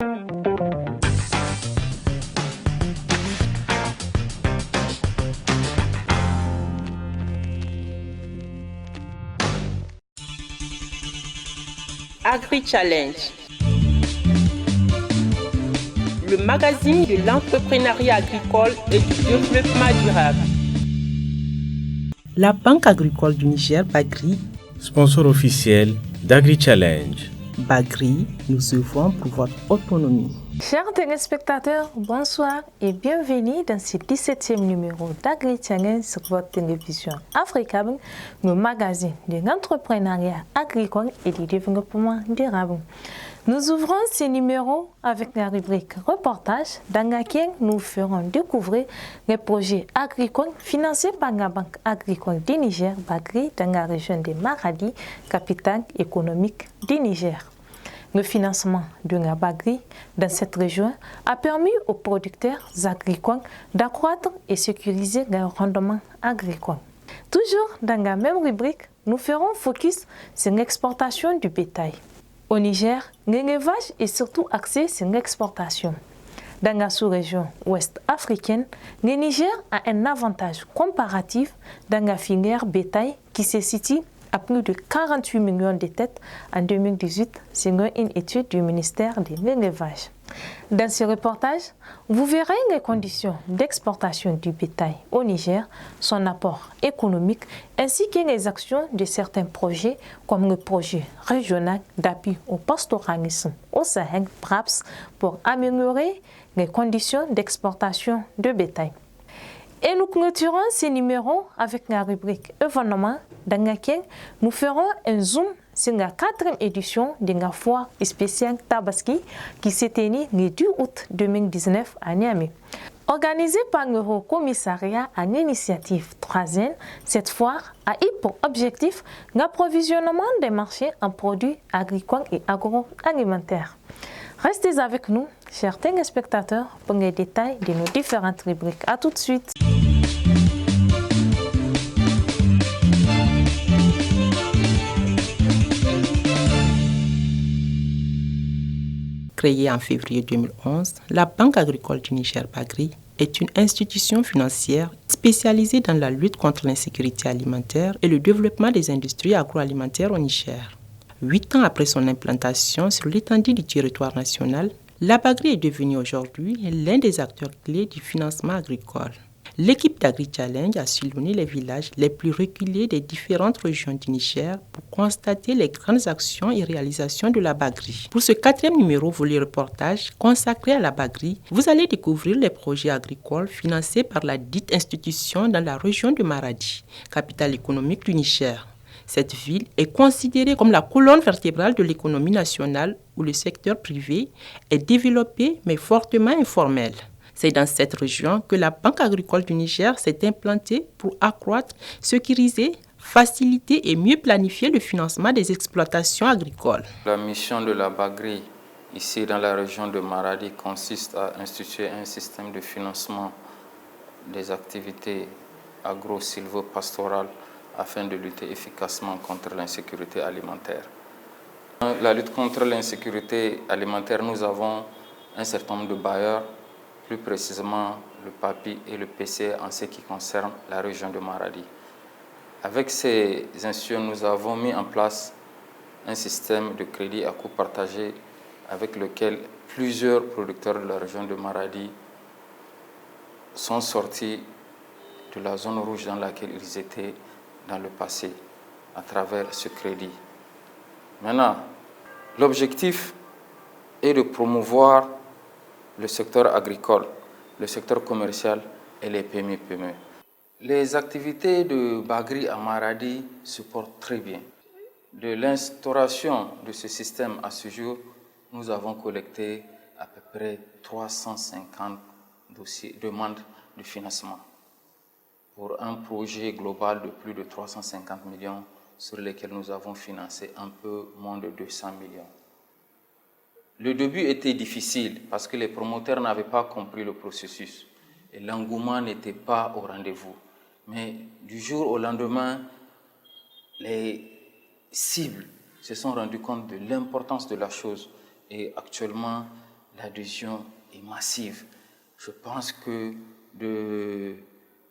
Agri-Challenge, le magazine de l'entrepreneuriat agricole et du développement durable. La Banque agricole du Niger, Bagri, sponsor officiel d'Agri-Challenge. Bagri, nous œuvrons pour votre autonomie. Chers téléspectateurs, bonsoir et bienvenue dans ce 17e numéro d'Agri-Challenge sur votre télévision Africable, le magazine de l'entrepreneuriat agricole et du développement durable. Nous ouvrons ce numéro avec la rubrique reportage dans laquelle nous ferons découvrir les projets agricoles financés par la Banque agricole du Niger, Bagri, dans la région de Maradi, capitale économique du Niger. Le financement de la Bagri dans cette région a permis aux producteurs agricoles d'accroître et sécuriser leur rendement agricole. Toujours dans la même rubrique, nous ferons focus sur l'exportation du bétail. Au Niger, l'élevage est surtout axé sur l'exportation. Dans la sous-région ouest africaine, le Niger a un avantage comparatif dans la filière bétail qui se situe à plus de 48 millions de têtes en 2018, selon une étude du ministère de l'Élevage. Dans ce reportage, vous verrez les conditions d'exportation du bétail au Niger, son apport économique, ainsi que les actions de certains projets, comme le projet régional d'appui au pastoralisme au Sahel, PRAPS, pour améliorer les conditions d'exportation de bétail. Et nous clôturons ce numéro avec la rubrique événements dans laquelle nous ferons un zoom sur la 4e édition de la foire spéciale Tabaski qui s'est tenue le 2 août 2019 à Niamey. Organisée par le Haut Commissariat à l'initiative 3e, cette foire a eu pour objectif l'approvisionnement des marchés en produits agricoles et agroalimentaires. Restez avec nous, chers téléspectateurs, pour les détails de nos différentes rubriques. À tout de suite. Créée en février 2011, la Banque agricole du Niger, Bagri, est une institution financière spécialisée dans la lutte contre l'insécurité alimentaire et le développement des industries agroalimentaires au Niger. 8 ans après son implantation sur l'étendue du territoire national, la Bagri est devenue aujourd'hui l'un des acteurs clés du financement agricole. L'équipe d'Agri-Challenge a sillonné les villages les plus reculés des différentes régions du Niger pour constater les grandes actions et réalisations de la Bagri. Pour ce 4e numéro volet reportage consacré à la Bagri, vous allez découvrir les projets agricoles financés par la dite institution dans la région de Maradi, capitale économique du Niger. Cette ville est considérée comme la colonne vertébrale de l'économie nationale où le secteur privé est développé mais fortement informel. C'est dans cette région que la Banque agricole du Niger s'est implantée pour accroître, sécuriser, faciliter et mieux planifier le financement des exploitations agricoles. La mission de la Bagri, ici dans la région de Maradi, consiste à instituer un système de financement des activités agro-sylvo-pastorales afin de lutter efficacement contre l'insécurité alimentaire. La lutte contre l'insécurité alimentaire, nous avons un certain nombre de bailleurs, plus précisément le PAPI et le PCE en ce qui concerne la région de Maradi. Avec ces institutions, nous avons mis en place un système de crédit à coût partagé avec lequel plusieurs producteurs de la région de Maradi sont sortis de la zone rouge dans laquelle ils étaient dans le passé à travers ce crédit. Maintenant, l'objectif est de promouvoir le secteur agricole, le secteur commercial et les PME. Les activités de Bagri à Maradi se portent très bien. De l'instauration de ce système à ce jour, nous avons collecté à peu près 350 demandes de financement pour un projet global de plus de 350 millions sur lesquels nous avons financé un peu moins de 200 millions. Le début était difficile parce que les promoteurs n'avaient pas compris le processus et l'engouement n'était pas au rendez-vous. Mais du jour au lendemain, les cibles se sont rendues compte de l'importance de la chose et actuellement, l'adhésion est massive. Je pense que de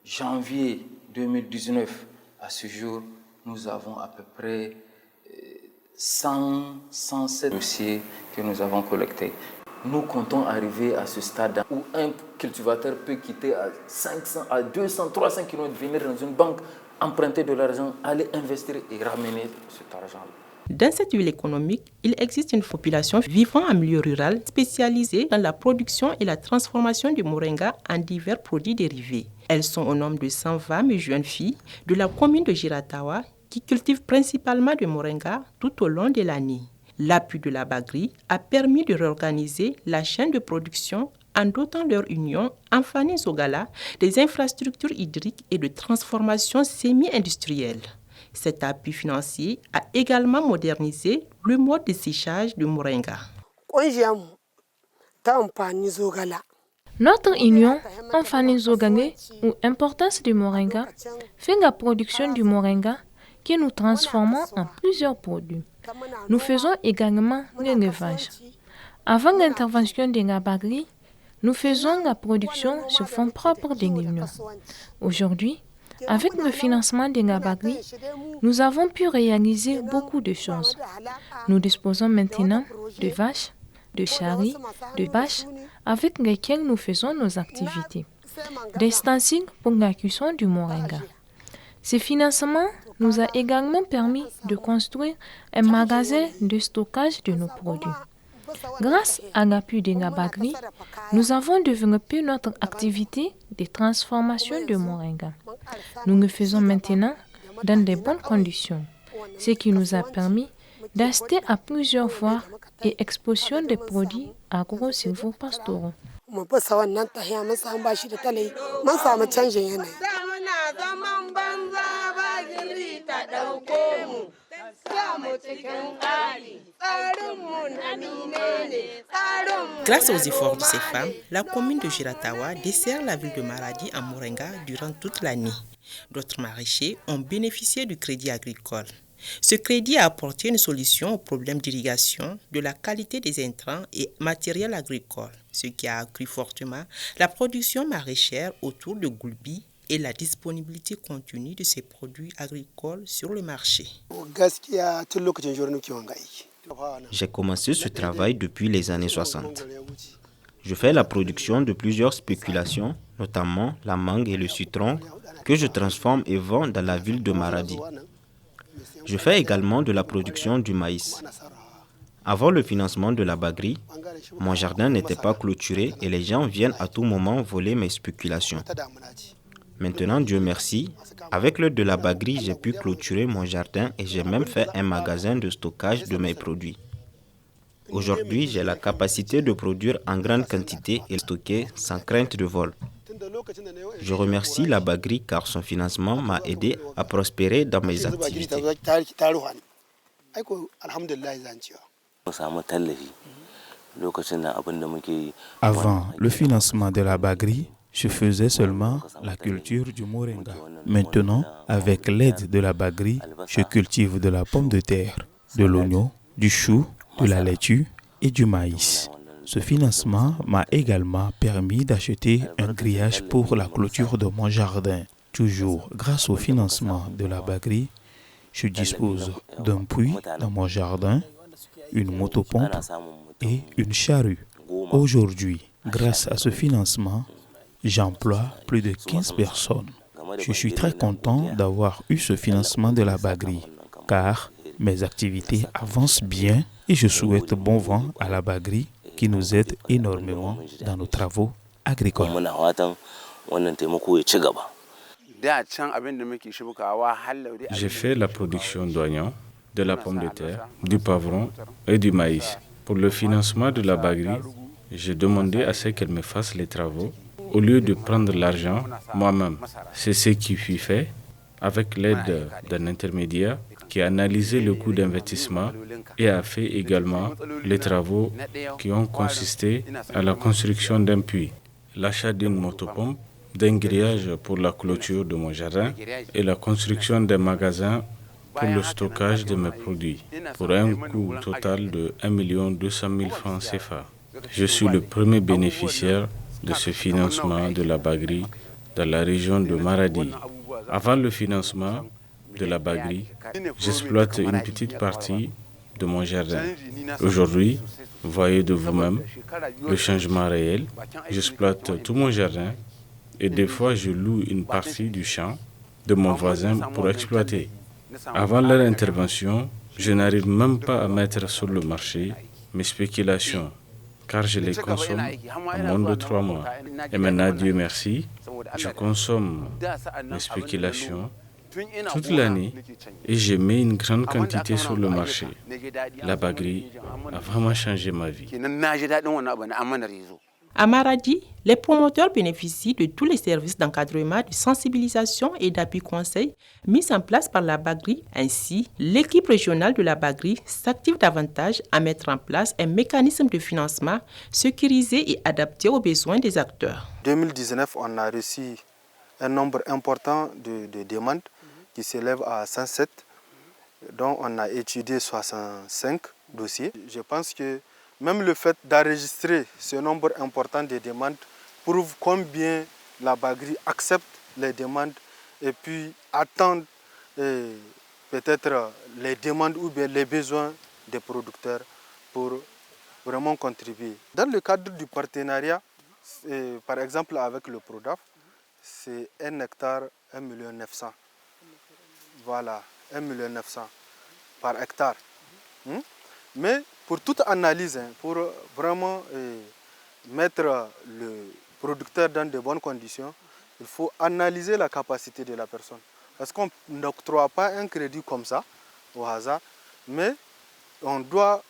janvier 2019 à ce jour, nous avons à peu près 107 dossiers que nous avons collectés. Nous comptons arriver à ce stade où un cultivateur peut quitter à 500, à 200, 300 km, venir dans une banque, emprunter de l'argent, aller investir et ramener cet argent-là. Dans cette ville économique, il existe une population vivant en milieu rural spécialisée dans la production et la transformation du moringa en divers produits dérivés. Elles sont au nombre de 120 jeunes filles de la commune de Giratawa qui cultivent principalement du moringa tout au long de l'année. L'appui de la Bagri a permis de réorganiser la chaîne de production en dotant leur union en Fani Zogala des infrastructures hydriques et de transformation semi-industrielle. Cet appui financier a également modernisé le mode de séchage du moringa. Notre union en Fani Zogala ou importance du moringa fait la production du moringa que nous transformons en plusieurs produits. Nous faisons également l'élevage. Avant l'intervention de la Bagri, nous faisons la production sur fonds propres de l'Union. Aujourd'hui, avec le financement de la Bagri, nous avons pu réaliser beaucoup de choses. Nous disposons maintenant de vaches, de charrues, de bâches avec lesquelles nous faisons nos activités, d'ustensiles pour la cuisson du moringa. Ce financement nous a également permis de construire un magasin de stockage de nos produits. Grâce à l'appui de la Bagri, nous avons développé notre activité de transformation de moringa. Nous le faisons maintenant dans de bonnes conditions, ce qui nous a permis d'acheter à plusieurs fois et exposition des produits agro-silvopastoraux. Grâce aux efforts de ces femmes, la commune de Giratawa dessert la ville de Maradi en moringa durant toute l'année. D'autres maraîchers ont bénéficié du crédit agricole. Ce crédit a apporté une solution aux problèmes d'irrigation, de la qualité des intrants et matériel agricole, ce qui a accru fortement la production maraîchère autour de Goulbi et la disponibilité continue de ces produits agricoles sur le marché. J'ai commencé ce travail depuis les années 60. Je fais la production de plusieurs spéculations, notamment la mangue et le citron, que je transforme et vends dans la ville de Maradi. Je fais également de la production du maïs. Avant le financement de la Bagri, mon jardin n'était pas clôturé et les gens viennent à tout moment voler mes spéculations. Maintenant, Dieu merci, avec l'aide de la Bagri, j'ai pu clôturer mon jardin et j'ai même fait un magasin de stockage de mes produits. Aujourd'hui, j'ai la capacité de produire en grande quantité et stocker sans crainte de vol. Je remercie la Bagri car son financement m'a aidé à prospérer dans mes activités. Avant le financement de la Bagri, je faisais seulement la culture du moringa. Maintenant, avec l'aide de la Bagri, je cultive de la pomme de terre, de l'oignon, du chou, de la laitue et du maïs. Ce financement m'a également permis d'acheter un grillage pour la clôture de mon jardin. Toujours grâce au financement de la Bagri, je dispose d'un puits dans mon jardin, une motopompe et une charrue. Aujourd'hui, grâce à ce financement, j'emploie plus de 15 personnes. Je suis très content d'avoir eu ce financement de la Bagri, car mes activités avancent bien et je souhaite bon vent à la Bagri qui nous aide énormément dans nos travaux agricoles. J'ai fait la production d'oignons, de la pomme de terre, du poivron et du maïs. Pour le financement de la Bagri, j'ai demandé à ce qu'elle me fasse les travaux au lieu de prendre l'argent moi-même. C'est ce qui fut fait avec l'aide d'un intermédiaire qui a analysé le coût d'investissement et a fait également les travaux qui ont consisté à la construction d'un puits, l'achat d'une motopompe, d'un grillage pour la clôture de mon jardin et la construction d'un magasin pour le stockage de mes produits, pour un coût total de 1 200 000 francs CFA. Je suis le premier bénéficiaire de ce financement de la Bagri dans la région de Maradi. Avant le financement de la Bagri, j'exploite une petite partie de mon jardin. Aujourd'hui, voyez de vous-même le changement réel. J'exploite tout mon jardin et des fois je loue une partie du champ de mon voisin pour exploiter. Avant leur intervention, je n'arrive même pas à mettre sur le marché mes spéculations, car je les consomme en moins de 3 mois. Et maintenant, Dieu merci, je consomme mes spéculations toute l'année et je mets une grande quantité sur le marché. La Bagri a vraiment changé ma vie. À Maradi, les promoteurs bénéficient de tous les services d'encadrement, de sensibilisation et d'appui conseil mis en place par la Bagri. Ainsi, l'équipe régionale de la Bagri s'active davantage à mettre en place un mécanisme de financement sécurisé et adapté aux besoins des acteurs. En 2019, on a reçu un nombre important de demandes qui s'élève à 107, dont on a étudié 65 dossiers. Je pense que même le fait d'enregistrer ce nombre important de demandes prouve combien la Bagri accepte les demandes et puis attend peut-être les demandes ou bien les besoins des producteurs pour vraiment contribuer. Dans le cadre du partenariat, par exemple avec le Prodaf, c'est 1 hectare, 1,9 million. Voilà, 1,9 million par hectare. Mais pour toute analyse, pour vraiment mettre le producteur dans de bonnes conditions, il faut analyser la capacité de la personne. Parce qu'on n'octroie pas un crédit comme ça, au hasard, mais on doit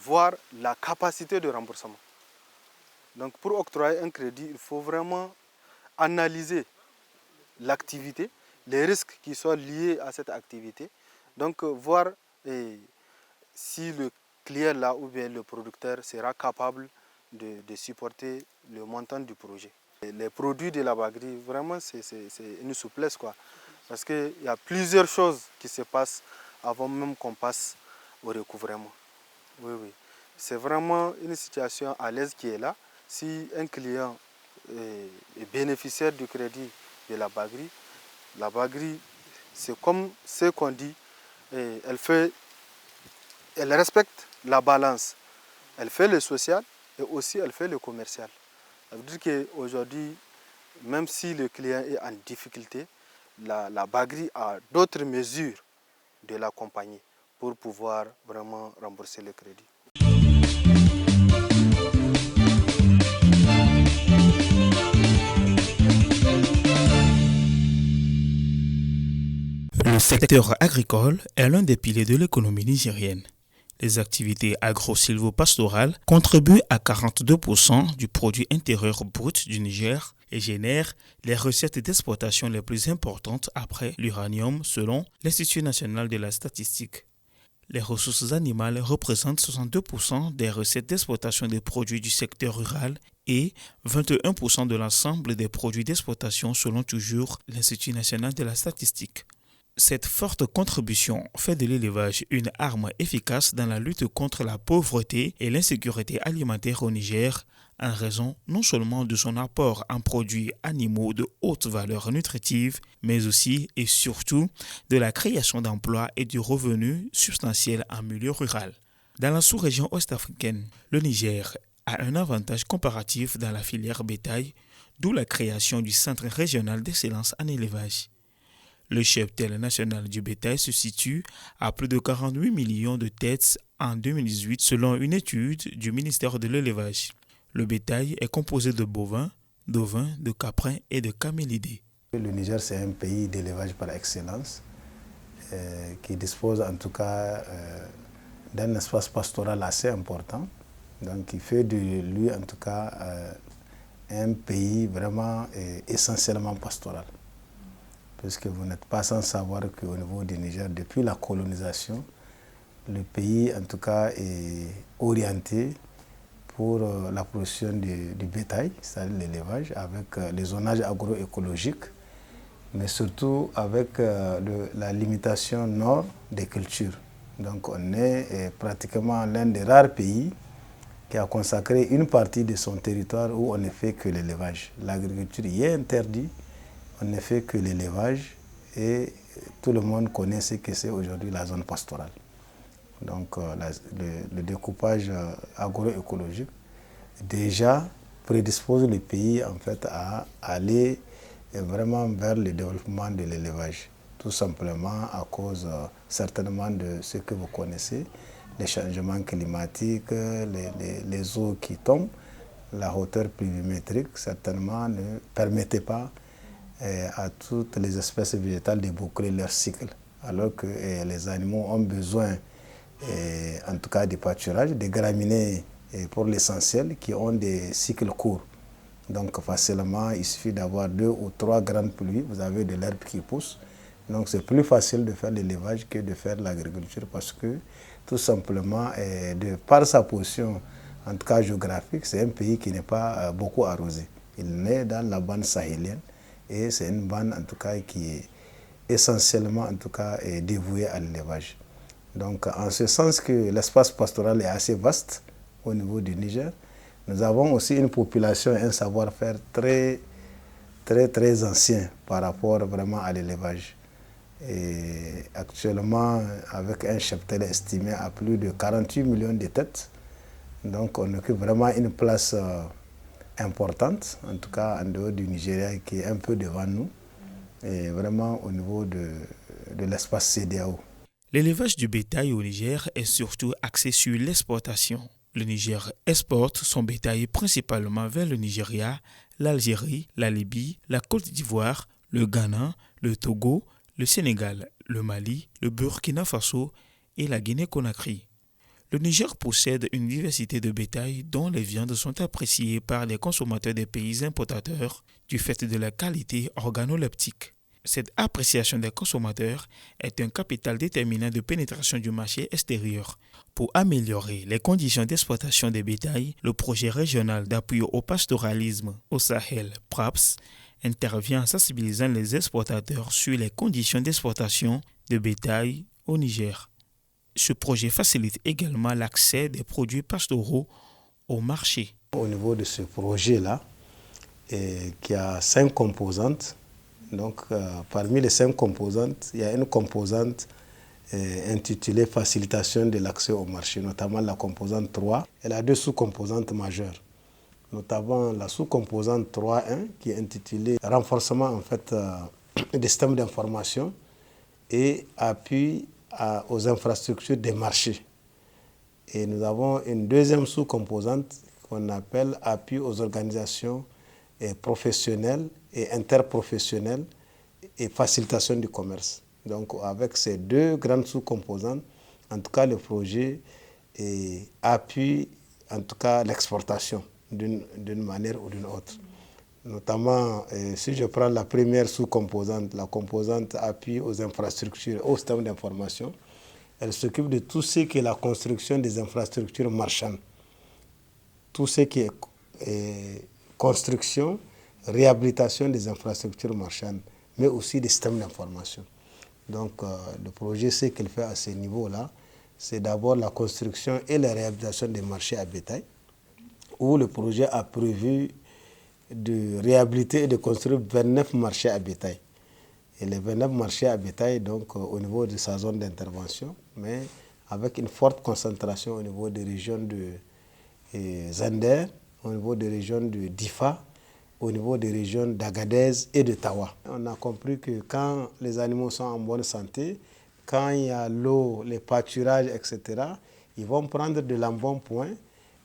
voir la capacité de remboursement. Donc pour octroyer un crédit, il faut vraiment analyser l'activité, les risques qui sont liés à cette activité. Donc voir si le client là ou bien le producteur sera capable de supporter le montant du projet. Les produits de la Bagri, vraiment c'est une souplesse quoi. Parce qu'il y a plusieurs choses qui se passent avant même qu'on passe au recouvrement. Oui. C'est vraiment une situation à l'aise qui est là. Si un client est bénéficiaire du crédit de la Bagri, c'est comme ce qu'on dit, elle respecte la balance. Elle fait le social et aussi elle fait le commercial. Ça veut dire qu'aujourd'hui, même si le client est en difficulté, la Bagri a d'autres mesures de l'accompagner pour pouvoir vraiment rembourser le crédit. Le secteur agricole est l'un des piliers de l'économie nigérienne. Les activités agro-silvopastorales contribuent à 42% du produit intérieur brut du Niger et génèrent les recettes d'exploitation les plus importantes après l'uranium selon l'Institut national de la statistique. Les ressources animales représentent 62% des recettes d'exploitation des produits du secteur rural et 21% de l'ensemble des produits d'exploitation selon toujours l'Institut national de la statistique. Cette forte contribution fait de l'élevage une arme efficace dans la lutte contre la pauvreté et l'insécurité alimentaire au Niger, en raison non seulement de son apport en produits animaux de haute valeur nutritive, mais aussi et surtout de la création d'emplois et de revenus substantiels en milieu rural. Dans la sous-région ouest-africaine, le Niger a un avantage comparatif dans la filière bétail, d'où la création du Centre régional d'excellence en élevage. Le cheptel national du bétail se situe à plus de 48 millions de têtes en 2018 selon une étude du ministère de l'élevage. Le bétail est composé de bovins, d'ovins, de caprins et de camélidés. Le Niger, c'est un pays d'élevage par excellence qui dispose en tout cas d'un espace pastoral assez important. Donc, qui fait de lui en tout cas un pays vraiment essentiellement pastoral. Puisque vous n'êtes pas sans savoir qu'au niveau du Niger, depuis la colonisation, le pays en tout cas est orienté pour la production du bétail, c'est-à-dire l'élevage, avec les zonages agroécologiques, mais surtout avec la limitation nord des cultures. Donc on est pratiquement l'un des rares pays qui a consacré une partie de son territoire où on ne fait que l'élevage. L'agriculture y est interdite, on ne fait que l'élevage et tout le monde connaît ce que c'est aujourd'hui la zone pastorale. Donc le découpage agroécologique déjà prédispose le pays en fait à aller vraiment vers le développement de l'élevage. Tout simplement à cause certainement de ce que vous connaissez, les changements climatiques, les eaux qui tombent, la hauteur pluviométrique certainement ne permettait pas à toutes les espèces végétales de boucler leur cycle, alors que les animaux ont besoin, en tout cas, de pâturage, des graminées pour l'essentiel, qui ont des cycles courts. Donc facilement, il suffit d'avoir 2 ou 3 grandes pluies, vous avez de l'herbe qui pousse. Donc c'est plus facile de faire l'élevage que de faire l'agriculture parce que tout simplement, de par sa position, en tout cas géographique, c'est un pays qui n'est pas beaucoup arrosé. Il naît dans la bande sahélienne et c'est une bande en tout cas qui est essentiellement en tout cas dévouée à l'élevage. Donc en ce sens que l'espace pastoral est assez vaste au niveau du Niger, nous avons aussi une population et un savoir-faire très ancien par rapport vraiment à l'élevage. Et actuellement, avec un cheptel estimé à plus de 48 millions de têtes, donc on occupe vraiment une place importante, en tout cas en dehors du Nigeria, qui est un peu devant nous, et vraiment au niveau de l'espace CEDEAO. L'élevage du bétail au Niger est surtout axé sur l'exportation. Le Niger exporte son bétail principalement vers le Nigeria, l'Algérie, la Libye, la Côte d'Ivoire, le Ghana, le Togo, le Sénégal, le Mali, le Burkina Faso et la Guinée-Conakry. Le Niger possède une diversité de bétail dont les viandes sont appréciées par les consommateurs des pays importateurs du fait de la qualité organoleptique. Cette appréciation des consommateurs est un capital déterminant de pénétration du marché extérieur. Pour améliorer les conditions d'exploitation des bétails, le projet régional d'appui au pastoralisme au Sahel, PRAPS, intervient en sensibilisant les exportateurs sur les conditions d'exportation de bétail au Niger. Ce projet facilite également l'accès des produits pastoraux au marché. Au niveau de ce projet-là, qui a 5 composantes, donc parmi les 5 composantes, il y a une composante intitulée Facilitation de l'accès au marché, notamment la composante 3. Elle a 2 sous-composantes majeures, notamment la sous-composante 3.1 qui est intitulée Renforcement en fait, des systèmes d'information et appui aux infrastructures des marchés. Et nous avons une deuxième sous-composante qu'on appelle Appui aux organisations professionnelles et interprofessionnelles et facilitation du commerce. Donc avec ces 2 grandes sous-composantes, en tout cas le projet appuie en tout cas l'exportation d'une manière ou d'une autre. Notamment, si je prends la première sous-composante, la composante appui aux infrastructures, au système d'information, elle s'occupe de tout ce qui est la construction des infrastructures marchandes. Tout ce qui est construction, réhabilitation des infrastructures marchandes, mais aussi des systèmes d'information. Donc, le projet, ce qu'il fait à ce niveau-là, c'est d'abord la construction et la réhabilitation des marchés à bétail, où le projet a prévu de réhabiliter et de construire 29 marchés à bétail. Et les 29 marchés à bétail, donc au niveau de sa zone d'intervention, mais avec une forte concentration au niveau des régions de Zender, au niveau des régions de Difa, au niveau des régions d'Agadez et de Tawa. On a compris que quand les animaux sont en bonne santé, quand il y a l'eau, les pâturages, etc., ils vont prendre de l'embonpoint.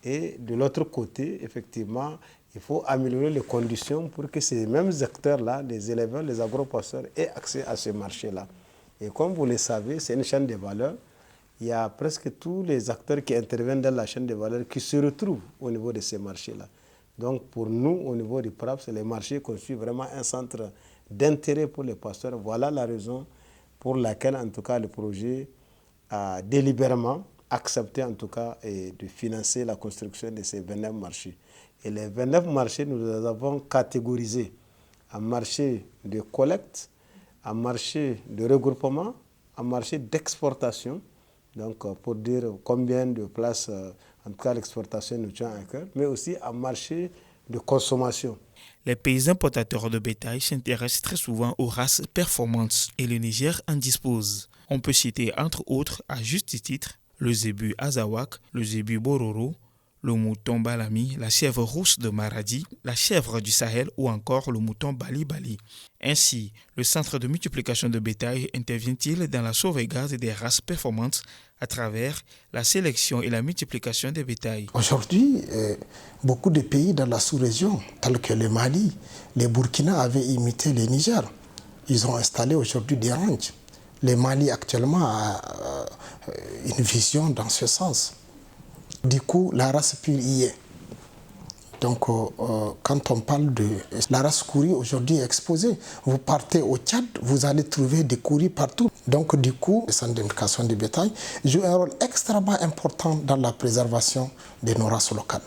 Et de l'autre côté, effectivement, il faut améliorer les conditions pour que ces mêmes acteurs-là, les éleveurs, les agropasteurs, aient accès à ce marché-là. Et comme vous le savez, c'est une chaîne de valeur. Il y a presque tous les acteurs qui interviennent dans la chaîne de valeur qui se retrouvent au niveau de ces marchés-là. Donc pour nous, au niveau du PRAPS, les marchés constituent vraiment un centre d'intérêt pour les pasteurs. Voilà la raison pour laquelle, en tout cas, le projet a délibérément accepté, en tout cas, de financer la construction de ces 29 marchés. Et les 29 marchés, nous les avons catégorisés en marché de collecte, en marché de regroupement, en marché d'exportation. Donc, pour dire combien de places, En tout cas, l'exportation nous tient à cœur, mais aussi un marché de consommation. Les pays importateurs de bétail s'intéressent très souvent aux races performantes et le Niger en dispose. On peut citer entre autres, à juste titre, le zébu Azawak, le zébu Bororo, le mouton Balami, la chèvre rousse de Maradi, la chèvre du Sahel ou encore le mouton Bali-Bali. Ainsi, le centre de multiplication de bétail intervient-il dans la sauvegarde des races performantes à travers la sélection et la multiplication des bétails. Aujourd'hui, beaucoup de pays dans la sous-région, tels que le Mali, les Burkina avaient imité le Niger. Ils ont installé aujourd'hui des ranchs. Le Mali actuellement a une vision dans ce sens. Du coup, la race pure y est. Donc, quand on parle de la race Kouri, aujourd'hui exposée, vous partez au Tchad, vous allez trouver des Kouris partout. Donc, du coup, le centre d'éducation du bétail joue un rôle extrêmement important dans la préservation de nos races locales.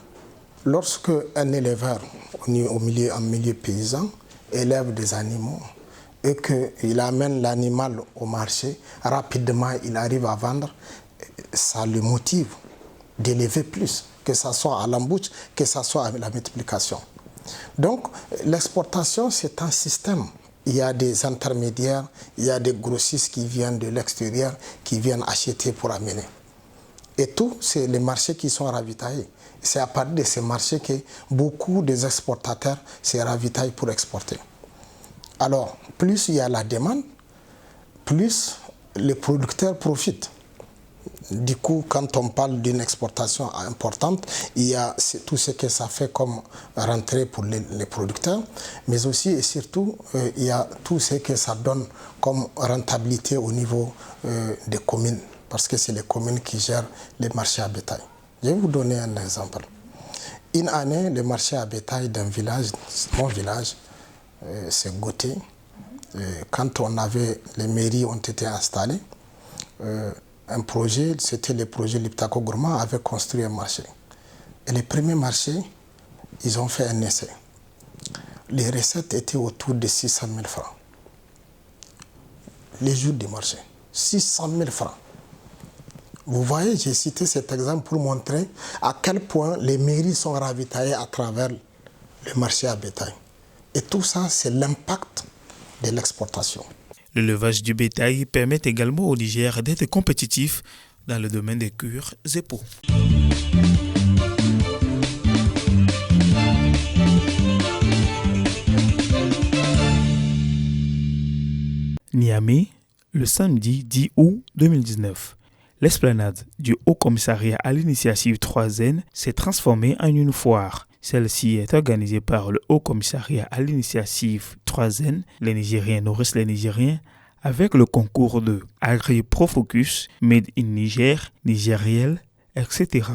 Lorsque un éleveur, en milieu paysan, élève des animaux et qu'il amène l'animal au marché, rapidement, il arrive à vendre, ça le motive d'élever plus, que ce soit à l'embouche, que ce soit à la multiplication. Donc, l'exportation, c'est un système. Il y a des intermédiaires, il y a des grossistes qui viennent de l'extérieur, qui viennent acheter pour amener. Et tout, c'est les marchés qui sont ravitaillés. C'est à partir de ces marchés que beaucoup des exportateurs se ravitaillent pour exporter. Alors, plus il y a la demande, plus les producteurs profitent. Du coup, quand on parle d'une exportation importante, il y a tout ce que ça fait comme rentrée pour les producteurs, mais aussi et surtout, il y a tout ce que ça donne comme rentabilité au niveau des communes, parce que c'est les communes qui gèrent les marchés à bétail. Je vais vous donner un exemple. Une année, le marché à bétail d'un village, mon village, c'est Goté. Quand les mairies ont été installées, un projet, c'était le projet Liptako Gourmand, avait construit un marché. Et les premiers marchés, ils ont fait un essai. Les recettes étaient autour de 600 000 francs. Les jours du marché, 600 000 francs. Vous voyez, j'ai cité cet exemple pour montrer à quel point les mairies sont ravitaillées à travers le marché à bétail. Et tout ça, c'est l'impact de l'exportation. L'élevage du bétail permet également au Niger d'être compétitif dans le domaine des cures et peaux. Niamey, le samedi 10 août 2019. L'esplanade du Haut Commissariat à l'initiative 3N s'est transformée en une foire. Celle-ci est organisée par le Haut Commissariat à l'initiative 3N, les Nigériens nourrissent les Nigériens, avec le concours de Agri-Profocus, Made in Niger, Nigériel, etc.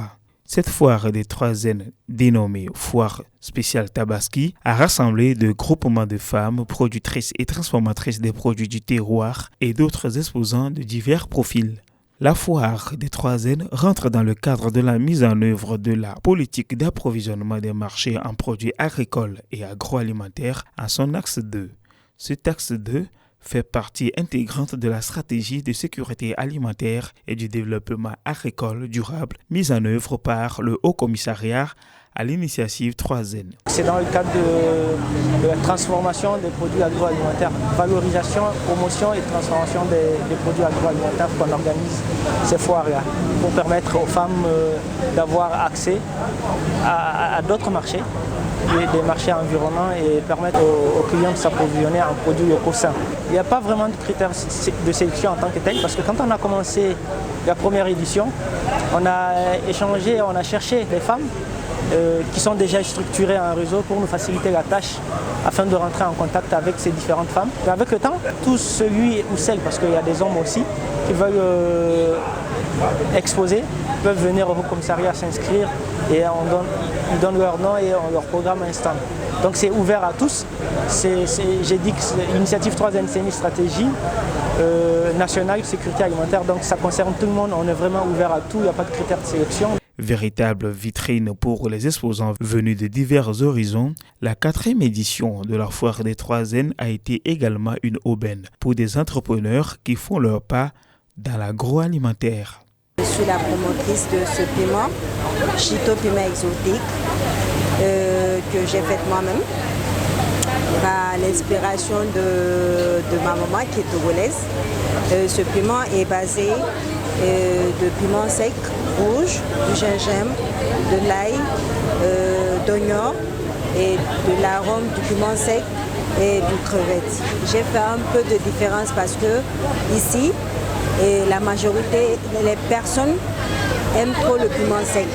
Cette foire des 3N, dénommée Foire spéciale Tabaski, a rassemblé de groupements de femmes productrices et transformatrices des produits du terroir et d'autres exposants de divers profils. La foire des 3N rentre dans le cadre de la mise en œuvre de la politique d'approvisionnement des marchés en produits agricoles et agroalimentaires en son axe 2. Cet axe 2 fait partie intégrante de la stratégie de sécurité alimentaire et du développement agricole durable mise en œuvre par le Haut Commissariat à l'initiative 3N. C'est dans le cadre de la transformation des produits agroalimentaires, valorisation, promotion et transformation des produits agroalimentaires qu'on organise ces foires-là pour permettre aux femmes d'avoir accès à d'autres marchés, des marchés environnants et permettre aux clients de s'approvisionner en produits locaux sains. Il n'y a pas vraiment de critères de sélection en tant que tel parce que quand on a commencé la première édition, on a échangé, on a cherché des femmes qui sont déjà structurées en réseau pour nous faciliter la tâche afin de rentrer en contact avec ces différentes femmes. Et avec le temps, tous celui ou celle, parce qu'il y a des hommes aussi, qui veulent exposer, peuvent venir au commissariat s'inscrire et ils donnent leur nom et leur programme à un stand. Donc c'est ouvert à tous. J'ai dit que l'initiative 3N, c'est une stratégie nationale de sécurité alimentaire, donc ça concerne tout le monde, on est vraiment ouvert à tout, il n'y a pas de critères de sélection. Véritable vitrine pour les exposants venus de divers horizons, la 4e édition de la foire des 3N a été également une aubaine pour des entrepreneurs qui font leur pas dans l'agroalimentaire. suis la promotrice de ce piment, Chito piment exotique, que j'ai fait moi-même, à l'inspiration de ma maman qui est togolaise. Ce piment est basé de piment sec, rouge, du gingembre, de l'ail, d'oignon et de l'arôme du piment sec et du crevette. J'ai fait un peu de différence parce que ici, la majorité des personnes aiment trop le piment sec.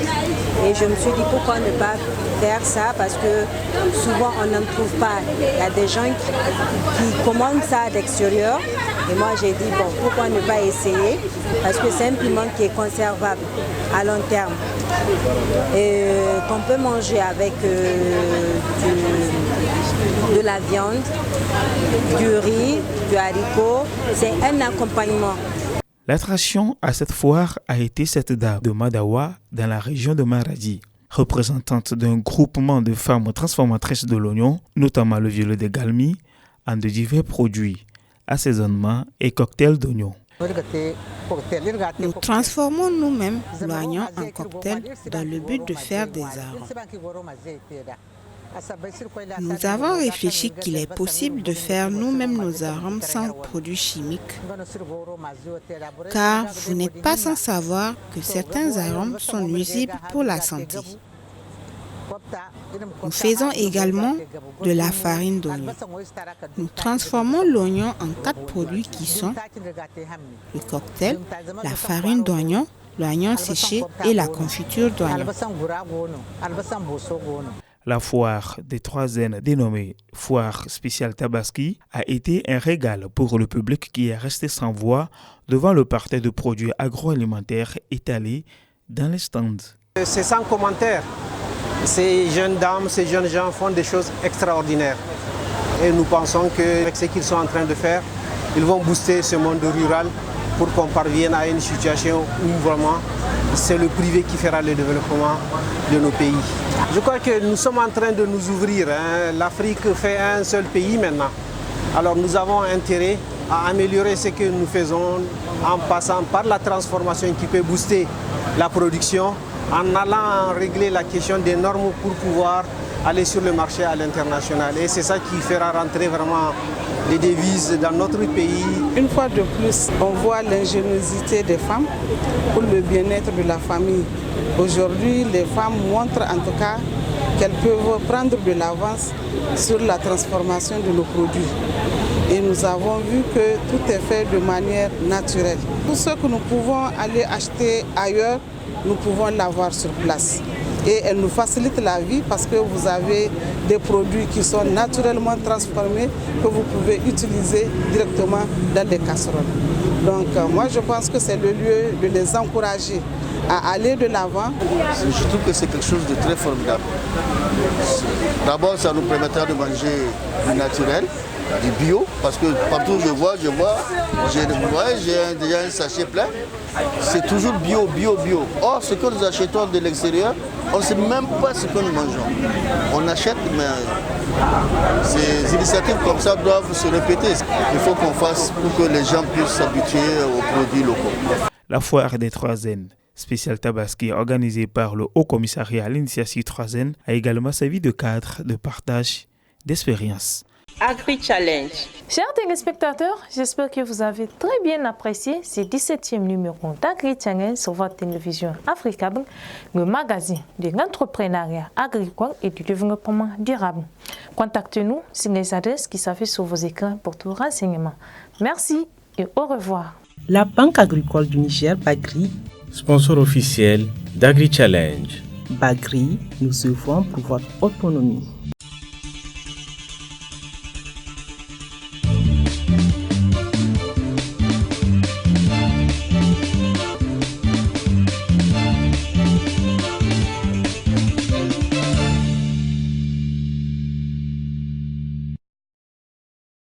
Et je me suis dit pourquoi ne pas faire ça parce que souvent on n'en trouve pas. Il y a des gens qui commandent ça d'extérieur. Et moi j'ai dit bon, pourquoi ne pas essayer parce que c'est un piment qui est conservable à long terme. Et qu'on peut manger avec de la viande, du riz, du haricot. C'est un accompagnement. L'attraction à cette foire a été cette dame de Madawa dans la région de Maradi, représentante d'un groupement de femmes transformatrices de l'oignon, notamment le violet de Galmi, en de divers produits, assaisonnements et cocktails d'oignons. Nous transformons nous-mêmes l'oignon en cocktail dans le but de faire des arômes. Nous avons réfléchi qu'il est possible de faire nous-mêmes nos arômes sans produits chimiques, car vous n'êtes pas sans savoir que certains arômes sont nuisibles pour la santé. Nous faisons également de la farine d'oignon. Nous transformons l'oignon en 4 produits qui sont le cocktail, la farine d'oignon, l'oignon séché et la confiture d'oignon. La foire des 3 N dénommée Foire spéciale Tabaski a été un régal pour le public qui est resté sans voix devant le parterre de produits agroalimentaires étalés dans les stands. C'est sans commentaire. Ces jeunes dames, ces jeunes gens font des choses extraordinaires. Et nous pensons qu'avec ce qu'ils sont en train de faire, ils vont booster ce monde rural pour qu'on parvienne à une situation où vraiment c'est le privé qui fera le développement de nos pays. Je crois que nous sommes en train de nous ouvrir. L'Afrique fait un seul pays maintenant. Alors nous avons intérêt à améliorer ce que nous faisons en passant par la transformation qui peut booster la production, en allant régler la question des normes pour pouvoir aller sur le marché à l'international. Et c'est ça qui fera rentrer vraiment les devises dans notre pays. Une fois de plus, on voit l'ingéniosité des femmes pour le bien-être de la famille. Aujourd'hui, les femmes montrent en tout cas qu'elles peuvent prendre de l'avance sur la transformation de nos produits. Et nous avons vu que tout est fait de manière naturelle. Tout ce que nous pouvons aller acheter ailleurs, nous pouvons l'avoir sur place. Et elle nous facilite la vie parce que vous avez des produits qui sont naturellement transformés que vous pouvez utiliser directement dans les casseroles. Donc moi je pense que c'est le lieu de les encourager à aller de l'avant. Je trouve que c'est quelque chose de très formidable. D'abord ça nous permettra de manger du naturel, du bio, parce que partout où je vois, j'ai déjà un sachet plein. C'est toujours bio, bio, bio. Or, ce que nous achetons de l'extérieur, on ne sait même pas ce que nous mangeons. On achète, mais ces initiatives comme ça doivent se répéter. Il faut qu'on fasse pour que les gens puissent s'habituer aux produits locaux. La foire des 3N, spéciale Tabaski, organisée par le Haut Commissariat à l'initiative 3N, a également servi de cadre de partage d'expériences. Agri-Challenge. Chers téléspectateurs, j'espère que vous avez très bien apprécié ce 17e numéro d'Agri-Challenge sur votre télévision africaine, le magazine de l'entrepreneuriat agricole et du développement durable. Contactez-nous sur les adresses qui s'affichent sur vos écrans pour tout renseignement. Merci et au revoir. La Banque agricole du Niger, Bagri, sponsor officiel d'Agri-Challenge. Bagri, nous œuvrons pour votre autonomie.